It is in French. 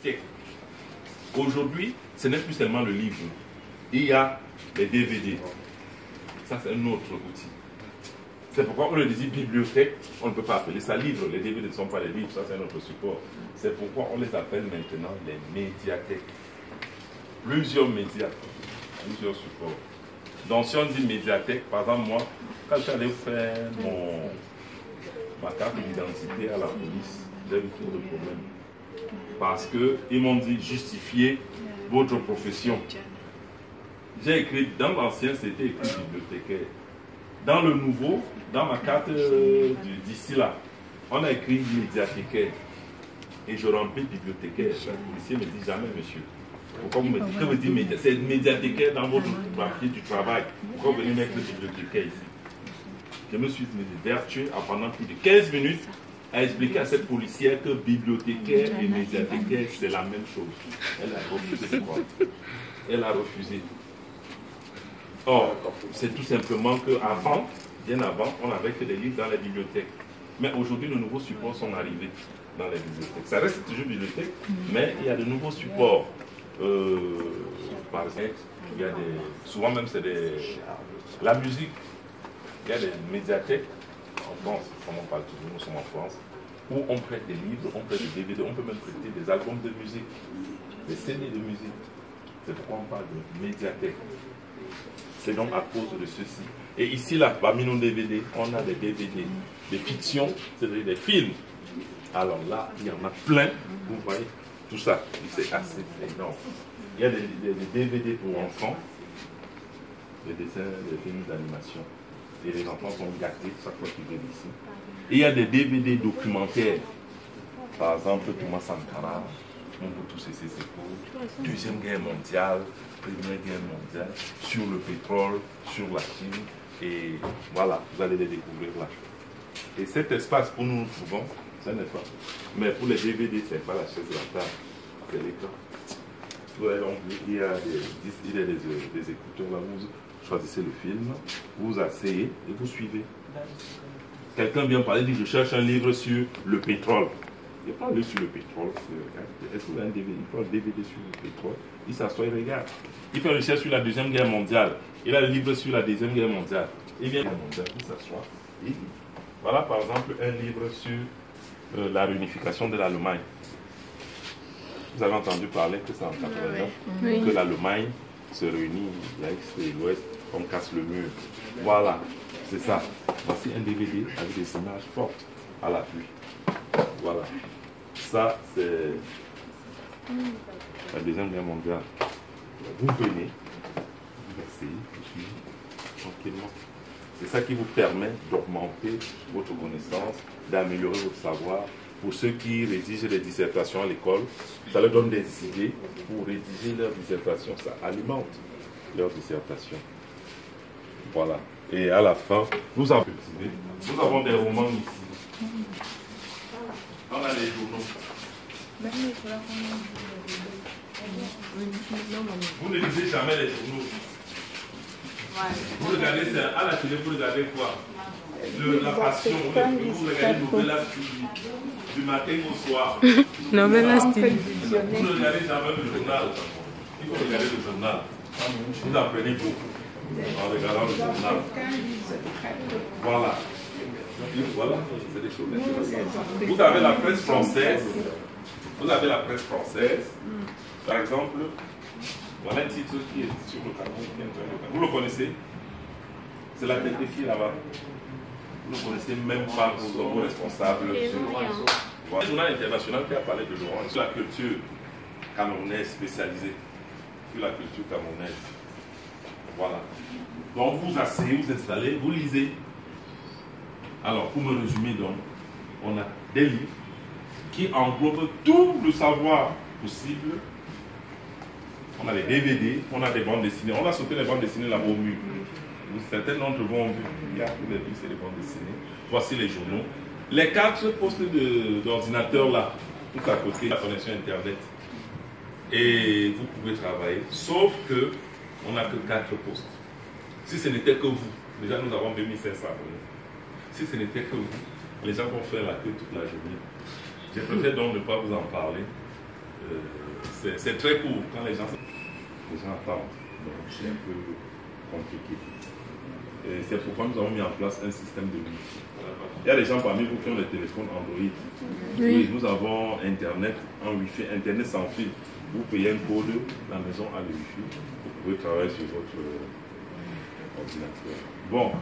bibliothèque. Aujourd'hui, ce n'est plus seulement le livre. Il y a les DVD. Ça, c'est un autre outil. C'est pourquoi on le dit bibliothèque, on ne peut pas appeler ça livre. Les DVD ne sont pas les livres, ça c'est un autre support. C'est pourquoi on les appelle maintenant les médiathèques. Plusieurs médias, plusieurs supports. Donc si on dit médiathèque, par exemple moi, quand j'allais faire ma carte d'identité à la police, j'ai eu trop de problèmes. Parce qu'ils m'ont dit justifier votre profession. J'ai écrit, dans l'ancien c'était écrit bibliothécaire. Dans le nouveau, dans ma carte d'ici là, on a écrit médiathécaire. Et je remplis bibliothécaire. Le policier me dit jamais monsieur. Pourquoi vous me dites que vous dites médiathécaire? C'est médiathécaire dans votre papier du travail. Pourquoi vous venez mettre bibliothécaire ici? Je me suis vertueux pendant plus de 15 minutes à expliquer à cette policière que bibliothécaire et médiathécaire c'est la même chose. Elle a refusé de croire. Elle a refusé. Or, c'est tout simplement qu'avant, bien avant, on n'avait que des livres dans les bibliothèques. Mais aujourd'hui, de nouveaux supports sont arrivés dans les bibliothèques. Ça reste toujours bibliothèque, mais il y a de nouveaux supports. Par exemple, il y a souvent même c'est la musique. Il y a des médiathèques, en France, comme on parle toujours, nous sommes en France, où on prête des livres, on prête des DVD, on peut même prêter des albums de musique, des CD de musique. C'est pourquoi on parle de médiathèque. C'est donc à cause de ceci. Et ici, là, parmi nos DVD, on a des DVD, des fictions, c'est-à-dire des films. Alors là, il y en a plein, vous voyez, tout ça, c'est assez énorme. Il y a des DVD pour enfants, des dessins, des films d'animation. Et les enfants sont gâtés chaque fois qu'ils viennent ici. Et il y a des DVD documentaires. Par exemple, Thomas Sankara, Mobutu Sese Seko, Deuxième Guerre mondiale, Première Guerre mondiale, sur le pétrole, sur la Chine. Et voilà, vous allez les découvrir là. Et cet espace où nous nous trouvons, c'est un espace. Mais pour les DVD, ce n'est pas la chaise de la table, c'est l'écran. Il y a des écouteurs là, vous choisissez le film, vous asseyez et vous suivez. Quelqu'un vient parler, dit je cherche un livre sur le pétrole. Il n'y a pas un livre sur le pétrole. Est-ce qu'il y a un DVD? Il prend un DVD sur le pétrole. Il s'assoit, il regarde. Il fait une recherche sur la Deuxième Guerre mondiale. Il a le livre sur la Deuxième Guerre mondiale. Il vient il s'assoit. Voilà par exemple un livre sur la réunification de l'Allemagne. Vous avez entendu parler que c'est en 89 que l'Allemagne se réunit, l'Est et l'Ouest, on casse le mur. Voilà, c'est ça. Voici un DVD avec des images fortes à l'appui. Voilà. Ça, c'est la Deuxième Guerre mondiale. Vous venez, vous asseyez, vous suivez tranquillement. C'est ça qui vous permet d'augmenter votre connaissance, d'améliorer votre savoir. Pour ceux qui rédigent des dissertations à l'école, ça leur donne des idées pour rédiger leur dissertation. Ça alimente leur dissertation. Voilà. Et à la fin, nous avons des romans ici. On a les journaux. Vous ne lisez jamais les journaux. Vous regardez ça à la télé, vous regardez quoi? La passion, vous regardez Novelas TV du matin au soir. Novelas TV. Vous ne regardez jamais le journal. Il faut regarder le journal. Vous apprenez beaucoup en regardant le journal. Voilà. Voilà, c'est des choses intéressantes. Vous avez la presse française. Vous avez la presse française. Par exemple, voilà un titre qui est sur le Cameroun. Vous le connaissez? C'est la tête qui est là-bas. Vous ne connaissez même pas vos responsables. Voilà. Un journal international qui a parlé de Laurent sur la culture camerounaise spécialisée. Sur la culture camerounaise. Voilà. Donc vous asseyez, vous installez, vous lisez. Alors, pour me résumer donc, on a des livres qui englobent tout le savoir possible. On a les DVD, on a des bandes dessinées. On a sauté les bandes dessinées là-bas au mur. Certains d'entre vous ont vu. Il y a tous les livres, c'est les bandes dessinées. Voici les journaux. Les 4 postes d'ordinateur là, tout à côté, la connexion Internet. Et vous pouvez travailler, sauf que on n'a que 4 postes. Si ce n'était que vous, déjà nous avons 2500 abonnés. Si ce n'était que vous, les gens vont faire la queue toute la journée. Je préfère donc ne pas vous en parler. c'est très court quand les gens attendent. Donc c'est un peu compliqué. Et c'est pourquoi nous avons mis en place un système de Wi-Fi. Il y a des gens parmi vous qui ont des téléphones Android. Oui, nous avons Internet en Wi-Fi, Internet sans fil. Vous payez un code, la maison a le Wi-Fi. Vous pouvez travailler sur votre ordinateur. Bon,